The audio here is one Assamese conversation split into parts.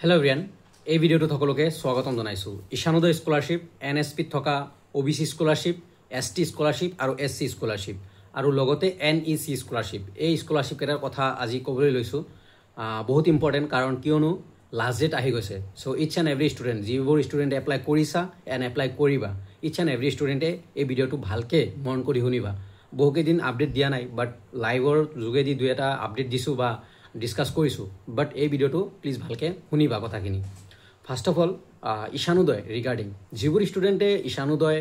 Hello everyone, এই ভিডিওটো সকলোকে স্বাগতম জনাইছো। ঈশানোদয় স্কলাৰশ্বিপ, NSP থকা OBC স্কলাৰশ্বিপ, ST স্কলাৰশ্বিপ আৰু SC স্কলাৰশ্বিপ আৰু লগতে NEC স্কলাৰশ্বিপ। এই স্কলাৰশ্বিপ কেইটাৰ কথা আজি ক'বলৈ লৈছো। বহুত ইম্পৰ্টেন্ট কাৰণ কিয়নো লাষ্ট ডেট আহি গৈছে। So each and every student যিবোৰ ষ্টুডেণ্টে এপ্লাই কৰিছা এণ্ড এপ্লাই কৰিবা, ইচ এণ্ড এভৰি ষ্টুডেণ্টে এই ভিডিঅ'টো ভালকৈ মন কৰি শুনিবা। বহুকেইদিন আপডেট দিয়া নাই, বাট লাইভৰ যোগেদি দুই এটা আপডেট দিছোঁ বা ডিছকাছ কৰিছোঁ, বাট এই ভিডিঅ'টো প্লিজ ভালকৈ শুনিবা কথাখিনি। First of all Ishanodaya regarding যিবোৰ ষ্টুডেণ্টে ঈশানোদয়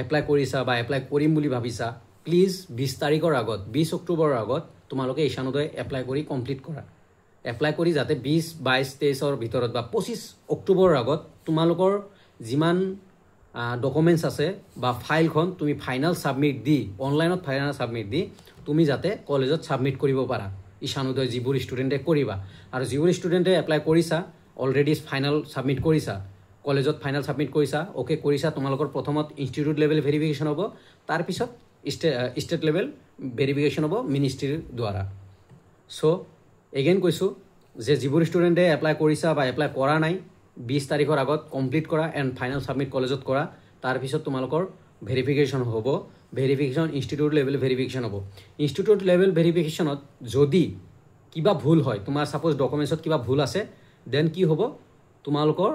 এপ্লাই কৰিছা বা এপ্লাই কৰিম বুলি ভাবিছা, প্লিজ 20 তাৰিখৰ আগত 20 অক্টোবৰৰ আগত তোমালোকে ঈশানোদয় এপ্লাই কৰি কমপ্লিট কৰা। এপ্লাই কৰি যাতে 20, 22, 23ৰ ভিতৰত বা 25 অক্টোবৰৰ আগত তোমালোকৰ যিমান ডকুমেণ্টছ আছে বা ফাইলখন তুমি ফাইনেল ছাবমিট দি অনলাইনত ফাইনেল ছাবমিট দি তুমি যাতে কলেজত ছাবমিট কৰিব পাৰা। ঈশানোদয় যিবোৰ ষ্টুডেণ্টে কৰিবা আৰু যিবোৰ ষ্টুডেণ্টে এপ্লাই কৰিছা অলৰেডি ফাইনেল ছাবমিট কৰিছা, কলেজত ফাইনেল ছাবমিট কৰিছা, অ'কে কৰিছা, তোমালোকৰ প্ৰথমত ইনষ্টিটিউট লেভেল ভেৰিফিকেশ্যন হ'ব, তাৰপিছত ষ্টেট লেভেল ভেৰিফিকেশ্যন হ'ব মিনিষ্ট্ৰীৰ দ্বাৰা। চ' এগেইন কৈছোঁ যে যিবোৰ ষ্টুডেণ্টে এপ্লাই কৰিছা বা এপ্লাই কৰা নাই 20 তাৰিখৰ আগত কমপ্লিট কৰা এণ্ড ফাইনেল ছাবমিট কলেজত কৰা, তাৰপিছত তোমালোকৰ ভেৰিফিকেশ্যন হ'ব। ভেৰিফিকেশ্যন ইনষ্টিটিউট লেভেল ভেৰিফিকেশ্যন হ'ব। ইনষ্টিটিউট লেভেল ভেৰিফিকেশ্যনত যদি কিবা ভুল হয়, তোমাৰ ছাপ'জ ডকুমেণ্টছত কিবা ভুল আছে, দেন কি হ'ব, তোমালোকৰ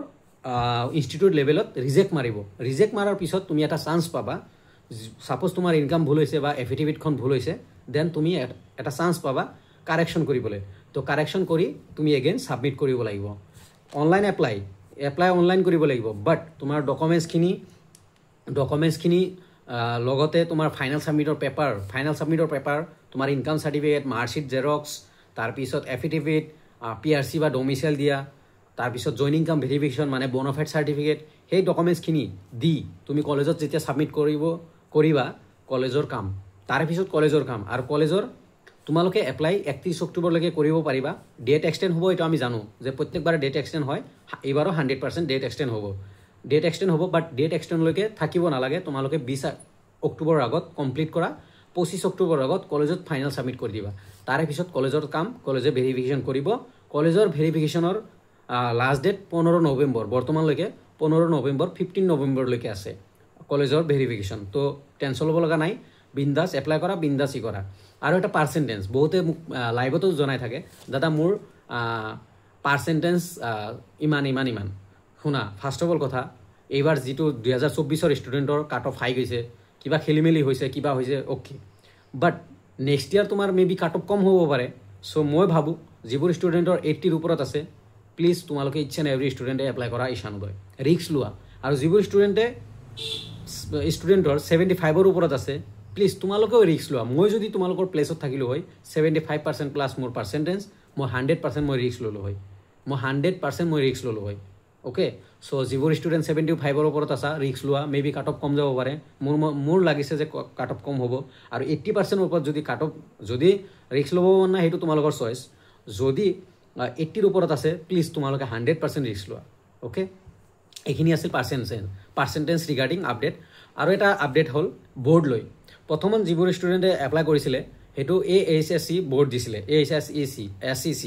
ইনষ্টিটিউট লেভেলত ৰিজেক্ট মাৰিব। ৰিজেক্ট মাৰাৰ পিছত তুমি এটা চান্স পাবা। ছাপ'জ তোমাৰ ইনকাম ভুল হৈছে বা এফিডেভিটখন ভুল হৈছে, দেন তুমি এটা চান্স পাবা কাৰেকশ্যন কৰিবলৈ। তো কাৰেকশ্যন কৰি তুমি এগেইন ছাবমিট কৰিব লাগিব। অনলাইন এপ্লাই অনলাইন কৰিব লাগিব, বাট তোমাৰ ডকুমেণ্টছখিনি লগতে তোমাৰ ফাইনেল ছাবমিটৰ পেপাৰ, তোমাৰ ইনকাম চাৰ্টিফিকেট, মাৰ্কশ্বিট জেৰক্স, তাৰপিছত এফিডেভিট, PRC বা ডমিচাইল দিয়া, তাৰপিছত জইন ইনকাম ভেৰিফিকেশ্যন মানে বনফাইড চাৰ্টিফিকেট, সেই ডকুমেণ্টছখিনি দি তুমি কলেজত যেতিয়া ছাবমিট কৰিবা কলেজৰ কাম, তাৰপিছত কলেজৰ কাম আৰু কলেজৰ তোমালোকে এপ্লাই 31 অক্টোবৰলৈকে কৰিব পাৰিবা। ডেট এক্সটেণ্ড হ'ব, এইটো আমি জানো যে প্ৰত্যেকবাৰে ডেট এক্সটেণ্ড হয়, এইবাৰো 100% ডেট এক্সটেণ্ড হ'ব, বাট ডেট এক্সটেণ্ডলৈকে থাকিব নালাগে। তোমালোকে 20 অক্টোবৰৰ আগত কমপ্লিট কৰা, 25 অক্টোবৰৰ আগত কলেজত ফাইনেল ছাবমিট কৰি দিবা। তাৰে পিছত কলেজৰ কাম কলেজে ভেৰিফিকেশ্যন কৰিব। কলেজৰ ভেৰিফিকেশ্যনৰ লাষ্ট ডেট 15 নৱেম্বৰ, বৰ্তমানলৈকে 15 নৱেম্বৰ 15 নৱেম্বৰলৈকে আছে কলেজৰ ভেৰিফিকেশ্যন। তো টেনশ্যন ল'ব লগা নাই, বিন্দাছ এপ্লাই কৰা, বিন্দাছই কৰা। আৰু এটা পাৰ্চেণ্টেজ বহুতে মোক লাইভতো জনাই থাকে, দাদা মোৰ পাৰ্চেণ্টেজ ইমান। শুনা, ফাৰ্ষ্ট অফ অল কথা, এইবাৰ যিটো 2024ৰ ষ্টুডেণ্টৰ কাট অফ হাই গৈছে, কিবা খেলি মেলি হৈছে, কিবা হৈছে, অ'কে, বাট নেক্সট ইয়াৰ তোমাৰ মে বি কাট অফ কম হ'ব পাৰে। চ' মই ভাবোঁ যিবোৰ ষ্টুডেণ্টৰ 80ৰ ওপৰত আছে, প্লিজ তোমালোকে ইচ এণ্ড এভৰি ষ্টুডেণ্টে এপ্লাই কৰা ঈশানোদয়, ৰিস্ক লোৱা। আৰু যিবোৰ ষ্টুডেণ্টৰ 75ৰ ওপৰত আছে, প্লিজ তোমালোকেও ৰিস্ক লোৱা। মই যদি তোমালোকৰ প্লেচত থাকিলোঁ হয়, 75% প্লাছ মোৰ পাৰ্চেণ্টেজ, মই 100% মই ৰিস্ক ল'লোঁ হয়। অ'কে, চ' যিবোৰ ষ্টুডেণ্ট 75ৰ ওপৰত আছা, ৰিস্ক লোৱা, মে বি কাট অফ কম যাব পাৰে। মোৰ লাগিছে যে কাট অফ কম হ'ব। আৰু 80%ৰ ওপৰত যদি ৰিস্ক ল'ব মন নাই, সেইটো তোমালোকৰ চইচ। যদি 80ৰ ওপৰত আছে, প্লিজ তোমালোকে 100% ৰিস্ক লোৱা। অ'কে, এইখিনি আছিল পাৰ্চেণ্টেজ ৰিগাৰ্ডিং আপডেট। আৰু এটা আপডেট হ'ল বৰ্ড লৈ। প্ৰথমত যিবোৰ ষ্টুডেণ্টে এপ্লাই কৰিছিলে, সেইটো AHSC বৰ্ড দিছিলে, SEC।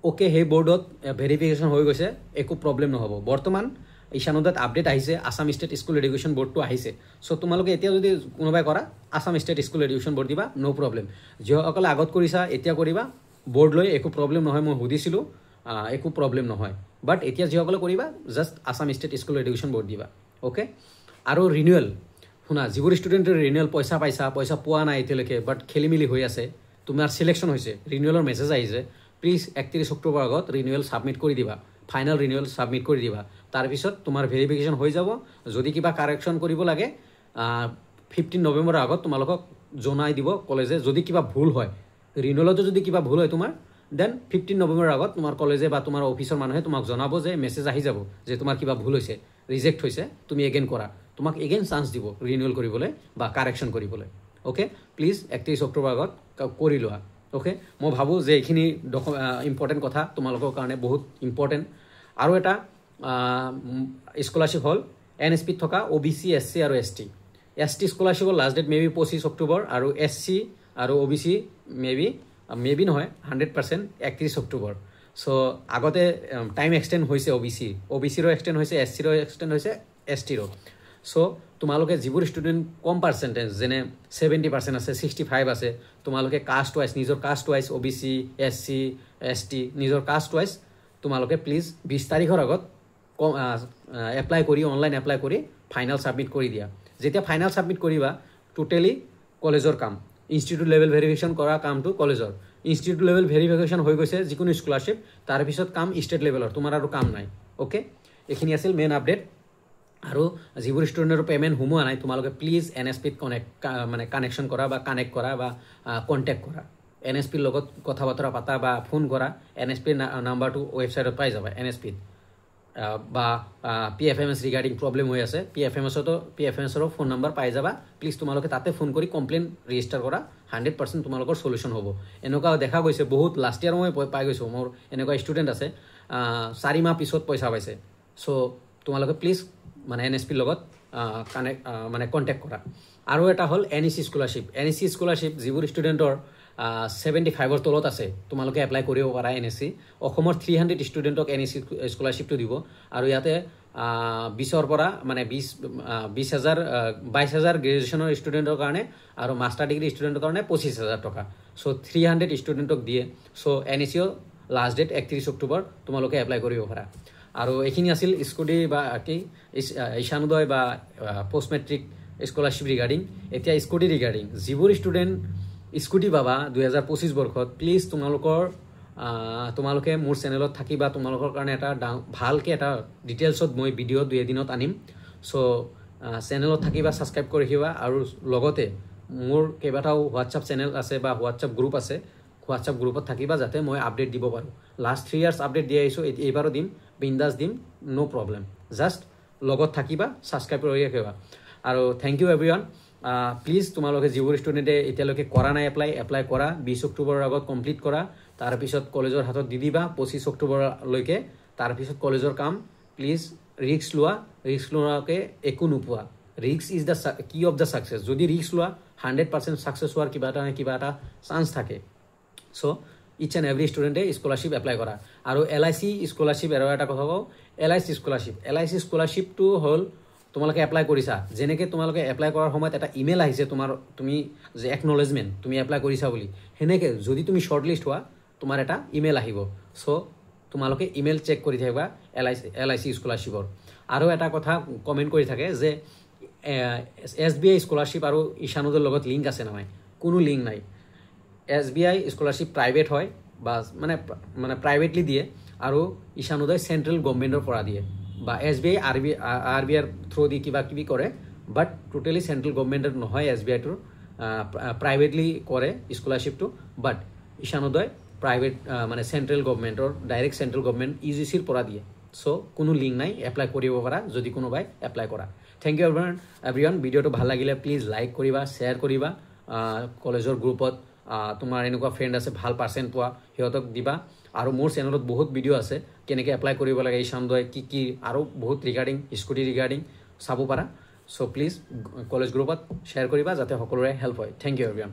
অ'কে, সেই বৰ্ডত ভেৰিফিকেশ্যন হৈ গৈছে, একো প্ৰব্লেম নহ'ব। বৰ্তমান ঈশানোদয়ত আপডেট আহিছে, আছাম ষ্টেট স্কুল এডুকেশ্যন বৰ্ডটো আহিছে। চ' তোমালোকে এতিয়া যদি কোনোবাই কৰা, Assam state school education board দিবা, ন' প্ৰব্লেম। যিসকলে আগত কৰিছা এতিয়া কৰিবা, বৰ্ড লৈ একো প্ৰব্লেম নহয়। মই সুধিছিলোঁ, একো প্ৰব্লেম নহয়। বাট এতিয়া যিসকলে কৰিবা, just Assam state school education board দিবা। অ'কে, আৰু ৰিনিউৱেল, শুনা, যিবোৰ ষ্টুডেণ্টে ৰিনিউৱেল পইচা পোৱা নাই এতিয়ালৈকে, বাট খেলি মেলি হৈ আছে, তোমাৰ চিলেকশ্যন হৈছে, ৰিনিউৱেলৰ মেছেজ আহিছে, প্লিজ 31 অক্টোবৰৰ আগত ৰিনিউৱেল ছাবমিট কৰি দিবা, ফাইনেল ৰিনিউৱেল ছাবমিট কৰি দিবা। তাৰপিছত তোমাৰ ভেৰিফিকেশ্যন হৈ যাব। যদি কিবা কাৰেকশ্যন কৰিব লাগে 15 নৱেম্বৰৰ আগত তোমালোকক জনাই দিব কলেজে। যদি কিবা ভুল হয়, ৰিনিউৱেলতো যদি কিবা ভুল হয় তোমাৰ, দেন 15 নৱেম্বৰৰ আগত তোমাৰ কলেজে বা তোমাৰ অফিচৰ মানুহে তোমাক জনাব যে মেছেজ আহি যাব যে তোমাৰ কিবা ভুল হৈছে, ৰিজেক্ট হৈছে, তুমি এগেইন কৰা। তোমাক এগেইন চান্স দিব ৰিনিউৱেল কৰিবলৈ বা কাৰেকশ্যন কৰিবলৈ। অ'কে, প্লিজ 31 অক্টোবৰৰ আগত কৰি লোৱা। অ'কে, মই ভাবোঁ যে এইখিনি ইম্পৰ্টেণ্ট কথা তোমালোকৰ কাৰণে বহুত ইম্পৰ্টেণ্ট। আৰু এটা স্কলাৰশ্বিপ হ'ল NSP থকা OBC, SC আৰু ST স্কলাৰশ্বিপৰ last date may be 25 October, আৰু SC আৰু OBC মে বি নহয় 100% 31 অক্টোবৰ। সো আগতে টাইম এক্সটেণ্ড হৈছে অ'বিচিৰো এক্সটেণ্ড হৈছে SCৰো এক্সটেণ্ড হৈছে STৰো সো তোমালোকে যিবোৰ ষ্টুডেণ্ট কম পাৰ্চেণ্টেজ যেনে 70% আছে 65 আছে তোমালোকে কাষ্ট ৱাইজ নিজৰ caste wise OBC SC ST নিজৰ কাষ্ট ৱাইজ তোমালোকে প্লিজ 20 তাৰিখৰ আগত এপ্লাই কৰি অনলাইন এপ্লাই কৰি ফাইনাল সাবমিট কৰি দিয়া যেতিয়া ফাইনাল সাবমিট কৰিবা টোটালি কলেজৰ কাম ইনষ্টিটিউট লেভেল ভেৰিফিকেশ্যন কৰা কামটো কলেজৰ ইনষ্টিটিউট লেভেল ভেৰিফিকেশ্যন হৈ গৈছে যিকোনো স্কলাৰশ্বিপ তাৰ পিছত কাম ষ্টেট লেভেলৰ তোমাৰ আৰু কাম নাই ওকে এইখিনি আছিল মেইন আপডেট আৰু যিবোৰ ষ্টুডেণ্টৰ পেমেণ্ট সোমোৱা নাই তোমালোকে প্লিজ NSPত কানেকশ্যন কৰা বা কানেক্ট কৰা বা কণ্টেক্ট কৰা NSPৰ লগত কথা বতৰা পাতা বা ফোন কৰা NSPৰ নাম্বাৰটো ৱেবছাইটত পাই যাবা NSPত বা PFMS ৰিগাৰ্ডিং প্ৰব্লেম হৈ আছে PFMSৰো ফোন নম্বৰ পাই যাবা প্লিজ তোমালোকে তাতে ফোন কৰি কমপ্লেইন ৰেজিষ্টাৰ কৰা 100% তোমালোকৰ সলিউশন হ'ব এনেকুৱা দেখা গৈছে বহুত লাষ্ট ইয়াৰ মই পাই গৈছো মোৰ এনেকুৱা ষ্টুডেণ্ট আছে 4 মাহ পিছত পইচা পাইছে সো তোমালোকে প্লিজ NSPৰ লগত কণ্টেক্ট কৰা আৰু এটা হ'ল NEC স্কলাৰশ্বিপ যিবোৰ ষ্টুডেণ্টৰ 75ৰ তলত আছে তোমালোকে এপ্লাই কৰিব পাৰা NEC অসমৰ 300 ষ্টুডেণ্টক NEC স্কলাৰশ্বিপটো দিব আৰু ইয়াতে 20ৰ পৰা 22,000 গ্ৰেজুৱেশ্যনৰ ষ্টুডেণ্টৰ কাৰণে আৰু মাষ্টাৰ ডিগ্ৰী ষ্টুডেণ্টৰ কাৰণে 25,000 টকা সো 300 ষ্টুডেণ্টক দিয়ে সো NECৰ লাষ্ট ডেট 31 অক্টোবৰ তোমালোকে এপ্লাই কৰিব পাৰা আৰু এইখিনি আছিল স্কুটি বা কি ঈশানোদয় বা পোষ্ট মেট্ৰিক স্কলাৰশ্বিপ ৰিগাৰ্ডিং এতিয়া স্কুটি ৰিগাৰ্ডিং যিবোৰ ষ্টুডেণ্ট স্কুটি পাবা 2025 বৰ্ষত প্লিজ তোমালোকে মোৰ চেনেলত থাকিবা তোমালোকৰ কাৰণে এটা ভালকৈ এটা ডিটেইলছত মই ভিডিঅ' 2 এদিনত আনিম সো চেনেলত থাকিবা ছাবস্ক্ৰাইব কৰি ৰাখিবা আৰু লগতে মোৰ কেইবাটাও হোৱাটছআপ চেনেল আছে বা হোৱাটছআপ গ্ৰুপ আছে হোৱাটছআপ গ্ৰুপত থাকিবা যাতে মই আপডেট দিব পাৰোঁ লাষ্ট 3 ইয়াৰ্ছ আপডেট দি আহিছোঁ এইবাৰো দিম বিন্দাছ দিম নো প্ৰব্লেম জাষ্ট লগত থাকিবা ছাবস্ক্ৰাইব কৰি ৰাখিবা আৰু থেংক ইউ এভৰিৱান প্লিজ তোমালোকে যিবোৰ ষ্টুডেণ্টে এতিয়ালৈকে কৰা নাই এপ্লাই কৰা 20 অক্টোবৰৰ আগত কমপ্লিট কৰা তাৰপিছত কলেজৰ হাতত দি দিবা 25 অক্টোবৰলৈকে তাৰপিছত কলেজৰ কাম প্লিজ ৰিস্ক লোৱাকে একো নোপোৱা risk is the key of the success যদি ৰিস্ক লোৱা 100% ছাকচেছ হোৱাৰ কিবা এটা চান্স থাকে সো ইচ এণ্ড এভৰি ষ্টুডেণ্টে স্কলাৰশ্বিপ এপ্লাই কৰা আৰু LIC স্কলাৰশ্বিপ আৰু এটা কথা কওঁ LIC স্কলাৰশ্বিপটো হ'ল তোমালোকে এপ্লাই কৰিছা যেনেকৈ তোমালোকে এপ্লাই কৰাৰ সময়ত এটা ইমেইল আহিছে তুমি যে একনলেজমেণ্ট তুমি এপ্লাই কৰিছা বুলি সেনেকৈ যদি তুমি শ্বৰ্ট লিষ্ট হোৱা তোমাৰ এটা ইমেইল আহিব সো তোমালোকে ইমেইল চেক কৰি থাকিবা LIC স্কলাৰশ্বিপৰ আৰু এটা কথা কমেণ্ট কৰি থাকে যে SBI স্কলাৰশ্বিপ আৰু ঈশানোদৰ লগত লিংক আছে নহয় কোনো লিংক নাই SBI স্কলাৰশ্বিপ প্ৰাইভেট হয় বা প্ৰাইভেটলি দিয়ে আৰু ঈশানোদয় চেণ্ট্ৰেল গভৰ্ণমেণ্টৰ পৰা দিয়ে বা SBI RBIৰ থ্ৰু দি কিবা কিবি কৰে বাট টোটেলি চেণ্ট্ৰেল গভৰ্ণমেণ্টৰ নহয় SBIটোৰ প্ৰাইভেটলি কৰে স্কলাৰশ্বিপটো বাট ঈশানোদয় প্ৰাইভেট চেণ্ট্ৰেল গভৰ্ণমেণ্টৰ ডাইৰেক্ট চেণ্ট্ৰেল গভৰ্ণমেণ্ট UGCৰ পৰা দিয়ে সো কোনো লিংক নাই এপ্লাই কৰিব পাৰা যদি কোনোবাই এপ্লাই কৰা থেংক ইউ এভৰিৱান ভিডিঅ'টো ভাল লাগিলে প্লিজ লাইক কৰিবা শ্বেয়াৰ কৰিবা কলেজৰ গ্ৰুপত তোমাৰ এনেকুৱা ফ্ৰেণ্ড আছে ভাল পাৰ্চেণ্ট পোৱা সিহঁতক দিবা আৰু মোৰ চেনেলত বহুত ভিডিঅ' আছে কেনেকৈ এপ্লাই কৰিব লাগে ঈশানোদয় কি আৰু বহুত ৰিগাৰ্ডিং স্কুটি ৰিগাৰ্ডিং চাব পাৰা সো প্লিজ কলেজ গ্ৰুপত শ্বেয়াৰ কৰিবা যাতে সকলোৰে হেল্প হয় থেংক ইউ এভৰিৱান